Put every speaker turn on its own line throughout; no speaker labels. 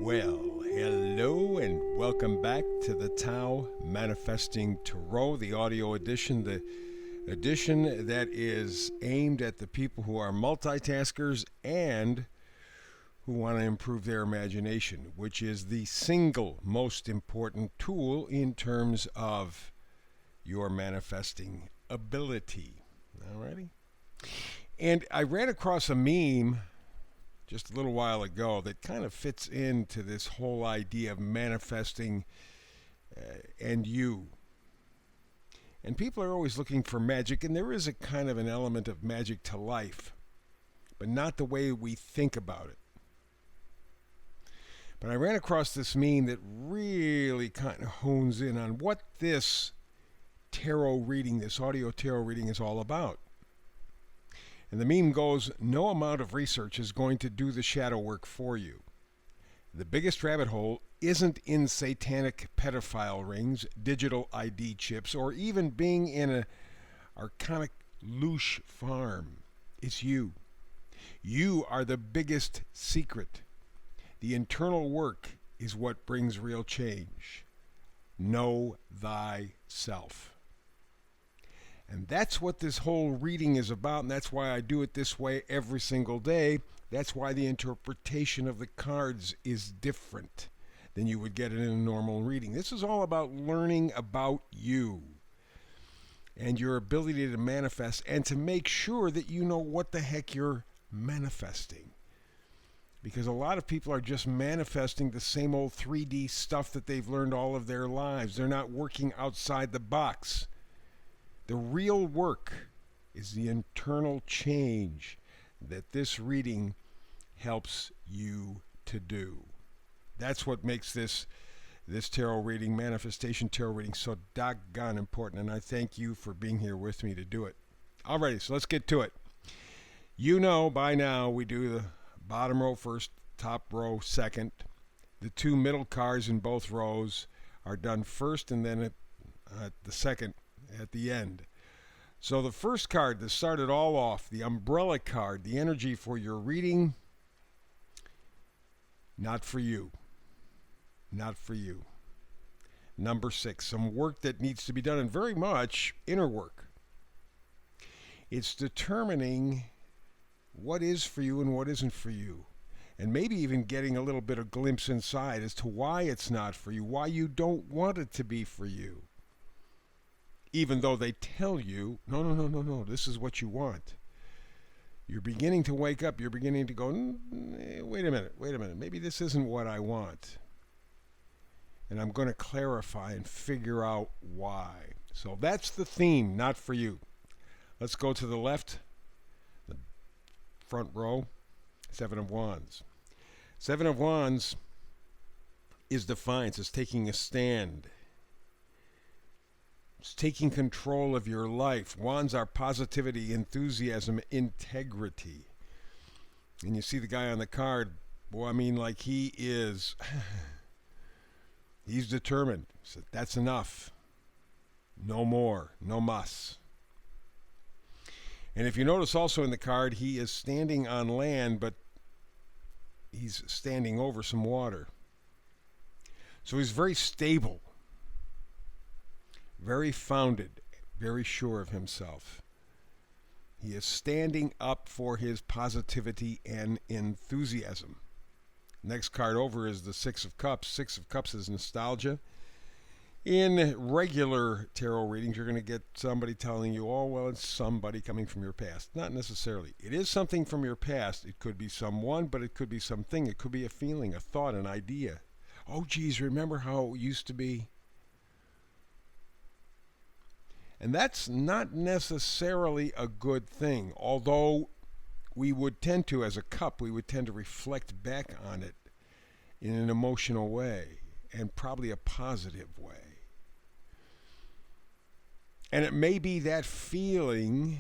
Well, hello and welcome back to the Tao Manifesting Tarot, the audio edition, the edition that is aimed at the people who are multitaskers and who want to improve their imagination, which is the single most important tool in terms of your manifesting ability. Alrighty? And I ran across a meme just a little while ago that kind of fits into this whole idea of manifesting and you. And people are always looking for magic, and there is a kind of an element of magic to life, but not the way we think about it. But I ran across this meme that really kind of hones in on what this tarot reading, this audio tarot reading is all about. And the meme goes, no amount of research is going to do the shadow work for you. The biggest rabbit hole isn't in satanic pedophile rings, digital ID chips, or even being in an archonic louche farm. It's you. You are the biggest secret. The internal work is what brings real change. Know thyself. And that's what this whole reading is about, and that's why I do it this way every single day. That's why the interpretation of the cards is different than you would get in a normal reading. This is all about learning about you and your ability to manifest and to make sure that you know what the heck you're manifesting. Because a lot of people are just manifesting the same old 3D stuff that they've learned all of their lives. They're not working outside the box. The real work is the internal change that this reading helps you to do. That's what makes this tarot reading, manifestation tarot reading, so doggone important, and I thank you for being here with me to do it. Alrighty, so let's get to it. You know by now we do the bottom row first, top row second. The two middle cards in both rows are done first, and then at the second at the end. So the first card that started all off, the umbrella card, the energy for your reading, not for you. Not for you. Number 6, some work that needs to be done, and very much inner work. It's determining what is for you and what isn't for you. And maybe even getting a little bit of glimpse inside as to why it's not for you, why you don't want it to be for you. Even though they tell you, no, this is what you want. You're beginning to wake up. You're beginning to go, wait a minute. Maybe this isn't what I want. And I'm going to clarify and figure out why. So that's the theme, not for you. Let's go to the left, the front row, 7 of Wands. 7 of Wands is defiance. It's taking a stand. It's taking control of your life. Wands are positivity, enthusiasm, integrity. And you see the guy on the card, boy, I mean, like he is, he's determined. So that's enough. No more, no mas. And if you notice also in the card, he is standing on land, but he's standing over some water. So he's very stable. Very founded, very sure of himself. He is standing up for his positivity and enthusiasm. Next card over is the 6 of Cups. 6 of Cups is nostalgia. In regular tarot readings, you're going to get somebody telling you, oh, well, it's somebody coming from your past. Not necessarily. It is something from your past. It could be someone, but it could be something. It could be a feeling, a thought, an idea. Oh, geez, remember how it used to be? And that's not necessarily a good thing, although we would tend to, as a cup, we would tend to reflect back on it in an emotional way, and probably a positive way. And it may be that feeling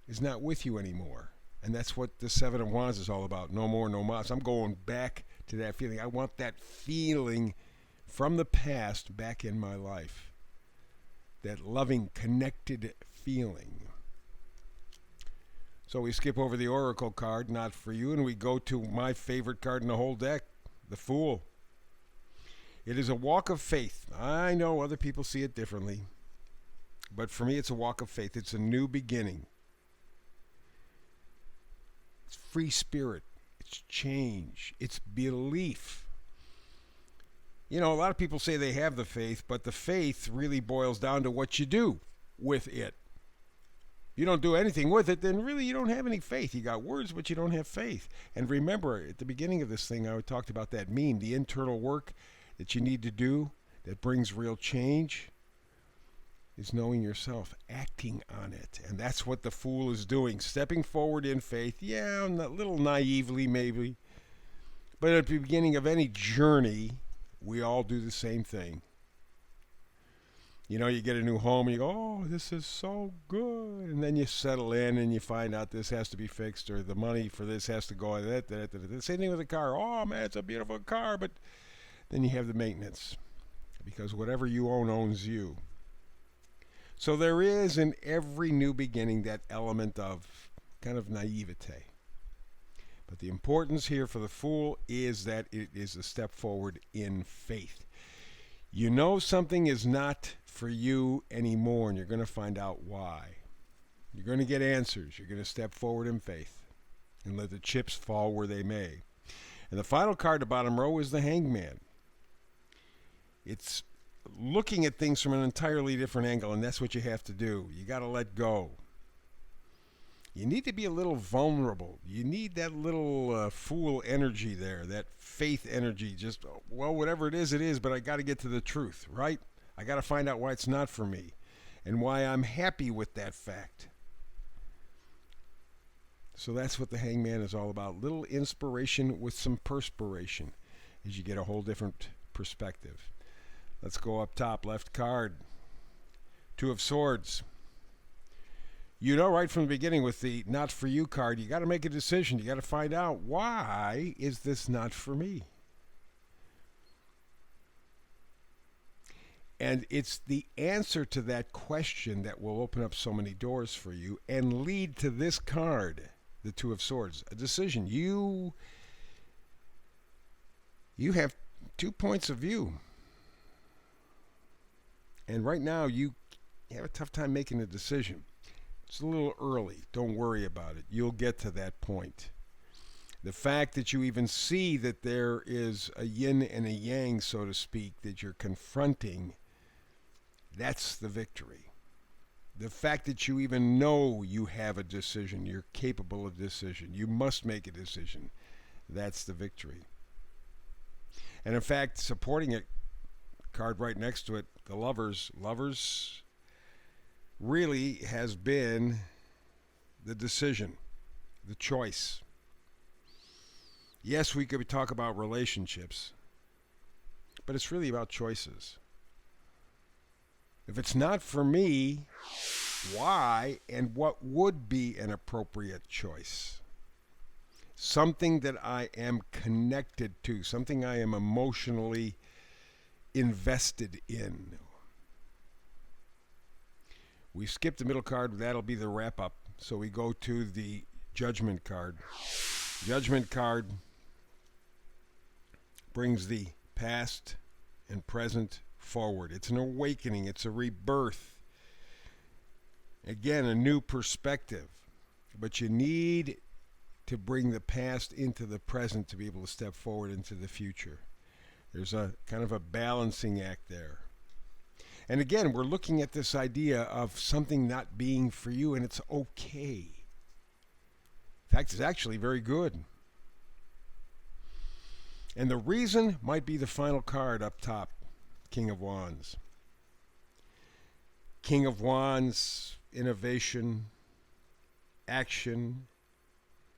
is not with you anymore. And that's what the 7 of Wands is all about. No more, no mas. I'm going back to that feeling. I want that feeling from the past back in my life. That loving, connected feeling. So we skip over the Oracle card, not for you, and we go to my favorite card in the whole deck, the Fool. It is a walk of faith. I know other people see it differently, but for me it's a walk of faith. It's a new beginning. It's free spirit. It's change. It's belief. You know, a lot of people say they have the faith, but the faith really boils down to what you do with it. If you don't do anything with it, then really you don't have any faith. You got words, but you don't have faith. And remember, at the beginning of this thing, I talked about that meme, the internal work that you need to do that brings real change is knowing yourself, acting on it. And that's what the Fool is doing, stepping forward in faith. Yeah, a little naively maybe. But at the beginning of any journey, we all do the same thing. You know, you get a new home and you go, oh, this is so good. And then you settle in and you find out this has to be fixed or the money for this has to go. The same thing with a car. Oh, man, it's a beautiful car. But then you have the maintenance because whatever you own owns you. So there is in every new beginning that element of kind of naivete. But the importance here for the Fool is that it is a step forward in faith. You know something is not for you anymore, and you're going to find out why. You're going to get answers. You're going to step forward in faith and let the chips fall where they may. And the final card, the bottom row, is the Hangman. It's looking at things from an entirely different angle, and that's what you have to do. You got to let go. You need to be a little vulnerable. You need that little Fool energy there, that faith energy. Just, well, whatever it is, but I got to get to the truth, right? I got to find out why it's not for me and why I'm happy with that fact. So that's what the Hangman is all about. Little inspiration with some perspiration as you get a whole different perspective. Let's go up top, left card. Two of Swords. You know right from the beginning with the not for you card, you got to make a decision. You got to find out, why is this not for me? And it's the answer to that question that will open up so many doors for you and lead to this card, the Two of Swords, a decision. You have 2 points of view. And right now you have a tough time making a decision. It's a little early. Don't worry about it. You'll get to that point. The fact that you even see that there is a yin and a yang, so to speak, that you're confronting, that's the victory. The fact that you even know you have a decision, you're capable of decision, you must make a decision, that's the victory. And in fact, supporting it, card right next to it, the Lovers. Lovers really has been the decision, the choice. Yes, we could talk about relationships, but it's really about choices. If it's not for me, why and what would be an appropriate choice? Something that I am connected to, something I am emotionally invested in. We skip the middle card. That'll be the wrap-up. So we go to the Judgment card. Judgment card brings the past and present forward. It's an awakening. It's a rebirth. Again, a new perspective. But you need to bring the past into the present to be able to step forward into the future. There's a kind of a balancing act there. And again, we're looking at this idea of something not being for you, and it's okay. In fact, it's actually very good. And the reason might be the final card up top, King of Wands. King of Wands, innovation, action,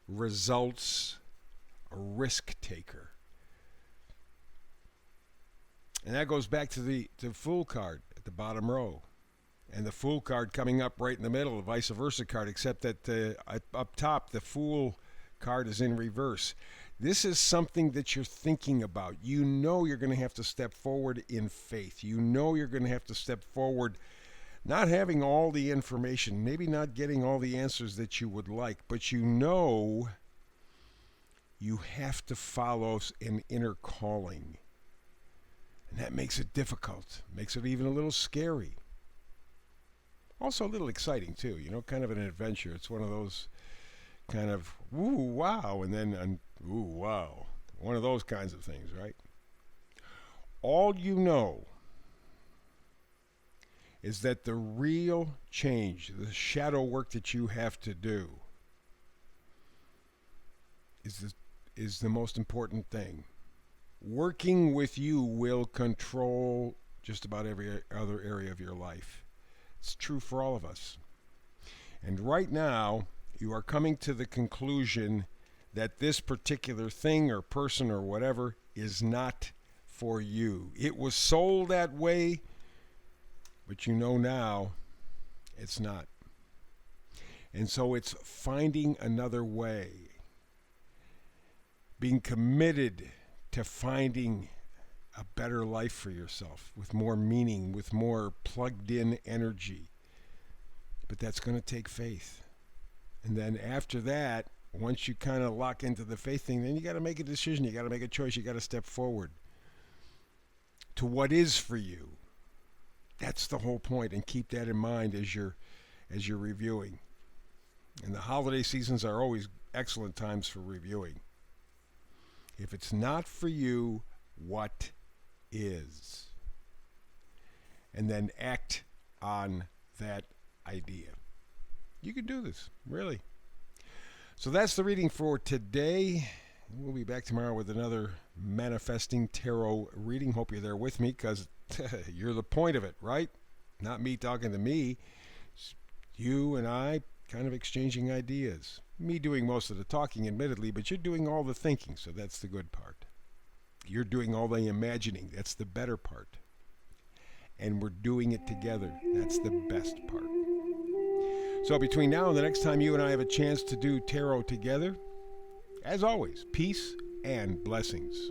results, a risk taker. And that goes back to the Fool card at the bottom row. And the Fool card coming up right in the middle, the vice versa card, except that up top, the Fool card is in reverse. This is something that you're thinking about. You know you're going to have to step forward in faith. You know you're going to have to step forward Not having all the information, maybe not getting all the answers that you would like, but you know you have to follow an inner calling. And that makes it difficult, makes it even a little scary. Also a little exciting too, kind of an adventure. It's one of those kind of, ooh, wow, and then, ooh, wow. One of those kinds of things, right? All you know is that the real change, the shadow work that you have to do, is the most important thing. Working with you will control just about every other area of your life. It's true for all of us. And right now, you are coming to the conclusion that this particular thing or person or whatever is not for you. It was sold that way, but you know now it's not. And so it's finding another way. Being committed to finding a better life for yourself with more meaning, with more plugged in energy. But that's going to take faith. And then after that, once you kind of lock into the faith thing, then you got to make a decision. You got to make a choice. You got to step forward to what is for you. That's the whole point, and keep that in mind as you're reviewing. And the holiday seasons are always excellent times for reviewing. If it's not for you, what is? And then act on that idea. You can do this, really. So that's the reading for today. We'll be back tomorrow with another Manifesting Tarot reading. Hope you're there with me, because you're the point of it, right? Not me talking to me. It's you and I kind of exchanging ideas. Me doing most of the talking, admittedly, but you're doing all the thinking, so that's the good part. You're doing all the imagining. That's the better part. And we're doing it together. That's the best part. So between now and the next time you and I have a chance to do tarot together, as always, peace and blessings.